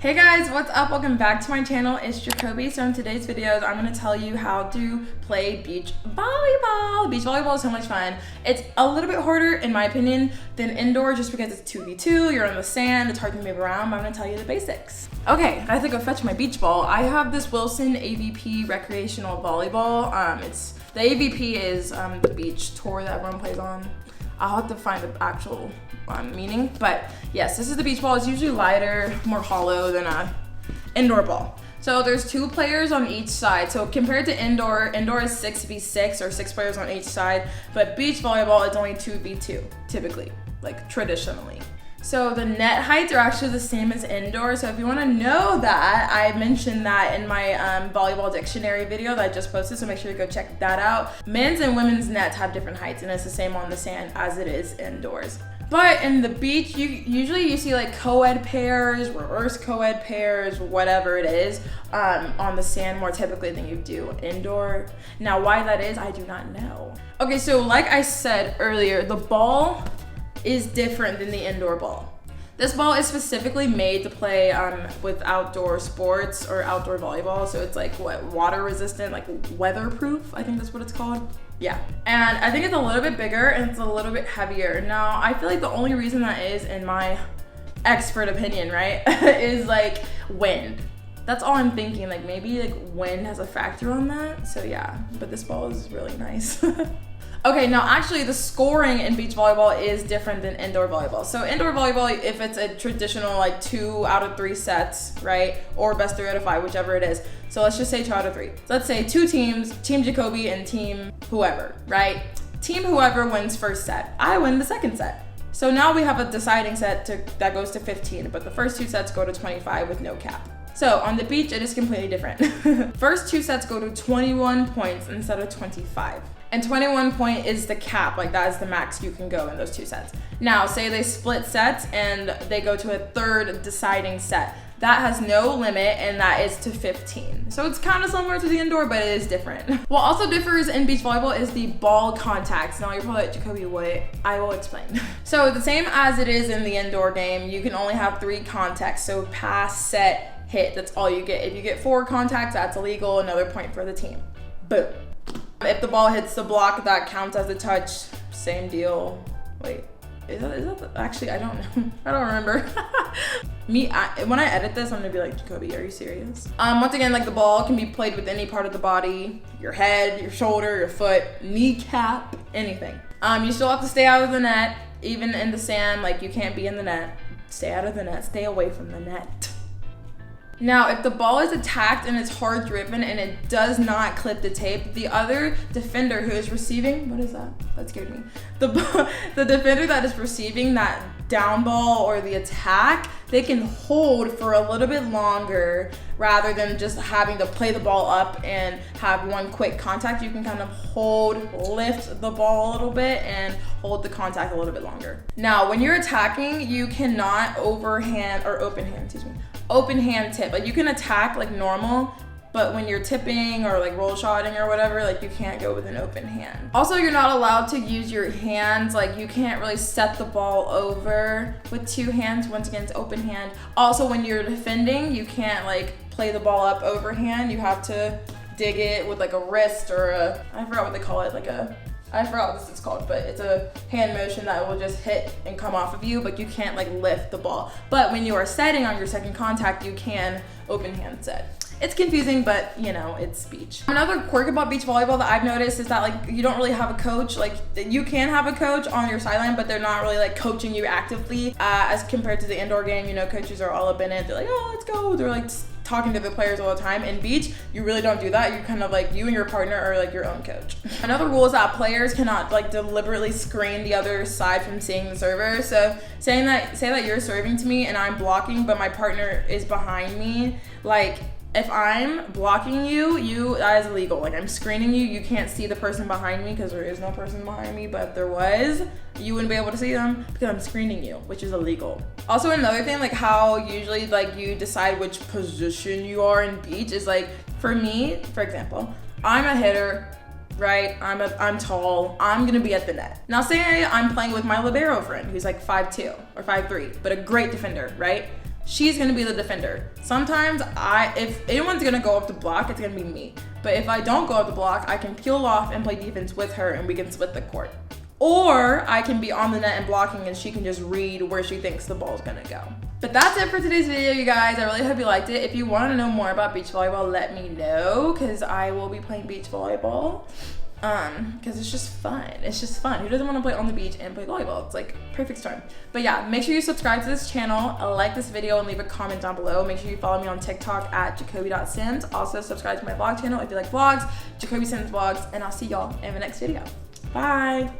Hey guys, what's up? Welcome back to my channel. It's Jacoby. So in today's videos, I'm going to tell you how to play beach volleyball. Beach volleyball is so much fun. It's a little bit harder, in my opinion, than indoor just because it's 2v2. You're on the sand. It's hard to move around, but I'm going to tell you the basics. Okay, I have to go fetch my beach ball. I have this Wilson AVP recreational volleyball. The AVP is the beach tour that everyone plays on. I'll have to find the actual meaning, but yes, this is the beach ball. It's usually lighter, more hollow than a indoor ball. So there's 2 players on each side. So compared to indoor is 6v6 or 6 players on each side, but beach volleyball is only 2v2 typically, like traditionally. So the net heights are actually the same as indoor. So if you want to know that, I mentioned that in my volleyball dictionary video that I just posted, so make sure you go check that out. Men's and women's nets have different heights, and it's the same on the sand as it is indoors. But in the beach, you see like co-ed pairs, reverse co-ed pairs, whatever it is, on the sand more typically than you do indoor. Now why that is, I do not know. Okay, so like I said earlier, the ball is different than the indoor ball. This ball is specifically made to play with outdoor sports or outdoor volleyball. So it's like water resistant, like weatherproof, I think that's what it's called. Yeah, and I think it's a little bit bigger and it's a little bit heavier. Now, I feel like the only reason that is, in my expert opinion, right, is like wind. That's all I'm thinking, like maybe like wind has a factor on that. So yeah, but this ball is really nice. Okay, now actually the scoring in beach volleyball is different than indoor volleyball. So indoor volleyball, if it's a traditional like 2 out of 3 sets, right? Or best 3 out of 5, whichever it is. So let's just say 2 out of 3. So let's say 2 teams, Team Jacoby and Team whoever, right? Team whoever wins first set. I win the second set. So now we have a deciding set that goes to 15, but the first 2 sets go to 25 with no cap. So on the beach, it is completely different. First 2 sets go to 21 points instead of 25. And 21 point is the cap, like that is the max you can go in those 2 sets. Now, say they split sets and they go to a third deciding set. That has no limit and that is to 15. So it's kind of similar to the indoor, but it is different. What also differs in beach volleyball is the ball contacts. Now you're probably like, Jacoby, what? I will explain. So the same as it is in the indoor game, you can only have 3 contacts. So pass, set, hit, that's all you get. If you get 4 contacts, that's illegal, another point for the team. Boom. If the ball hits the block, that counts as a touch. Same deal. Wait, is that actually, I don't know. I don't remember. When I edit this, I'm gonna be like, Jacoby, are you serious? Once again, like the ball can be played with any part of the body, your head, your shoulder, your foot, kneecap, anything. You still have to stay out of the net, even in the sand, like you can't be in the net. Stay out of the net, stay away from the net. Now, if the ball is attacked and it's hard driven and it does not clip the tape, the other defender who is receiving, what is that? That scared me. The defender that is receiving that down ball or the attack, they can hold for a little bit longer rather than just having to play the ball up and have one quick contact. You can kind of lift the ball a little bit and hold the contact a little bit longer. Now, when you're attacking, you cannot open hand tip. Like you can attack like normal, but when you're tipping or like roll shotting or whatever, like you can't go with an open hand. Also, you're not allowed to use your hands. Like you can't really set the ball over with 2 hands. Once again, it's open hand. Also, when you're defending, you can't like play the ball up overhand. You have to dig it with like a wrist or I forgot what they call it, I forgot what this is called, but it's a hand motion that will just hit and come off of you, but you can't like lift the ball. But when you are setting on your second contact, you can open hand set. It's confusing, but you know, it's beach. Another quirk about beach volleyball that I've noticed is that like you don't really have a coach. Like you can have a coach on your sideline, but they're not really like coaching you actively as compared to the indoor game. You know, coaches are all up in it. They're like, oh, let's go. They're like talking to the players all the time. In beach, you really don't do that. You're kind of like, you and your partner are like your own coach. Another rule is that players cannot like deliberately screen the other side from seeing the server. So say that you're serving to me and I'm blocking, but my partner is behind me, like if I'm blocking you, that is illegal. Like I'm screening you, you can't see the person behind me because there is no person behind me, but if there was, you wouldn't be able to see them because I'm screening you, which is illegal. Also, another thing, like how usually like you decide which position you are in beach is like, for me, for example, I'm a hitter, right? I'm tall, I'm gonna be at the net. Now say I'm playing with my libero friend who's like 5'2" or 5'3", but a great defender, right? she's gonna be the defender. Sometimes if anyone's gonna go up the block, it's gonna be me. But if I don't go up the block, I can peel off and play defense with her and we can split the court. Or I can be on the net and blocking and she can just read where she thinks the ball's gonna go. But that's it for today's video, you guys. I really hope you liked it. If you want to know more about beach volleyball, let me know, because I will be playing beach volleyball. Because it's just fun. It's just fun. Who doesn't want to play on the beach and play volleyball? It's like perfect storm. But yeah, make sure you subscribe to this channel, like this video, and leave a comment down below. Make sure you follow me on TikTok at jacoby.sims. Also subscribe to my vlog channel if you like vlogs, Jacoby Sims Vlogs, and I'll see y'all in the next video. Bye.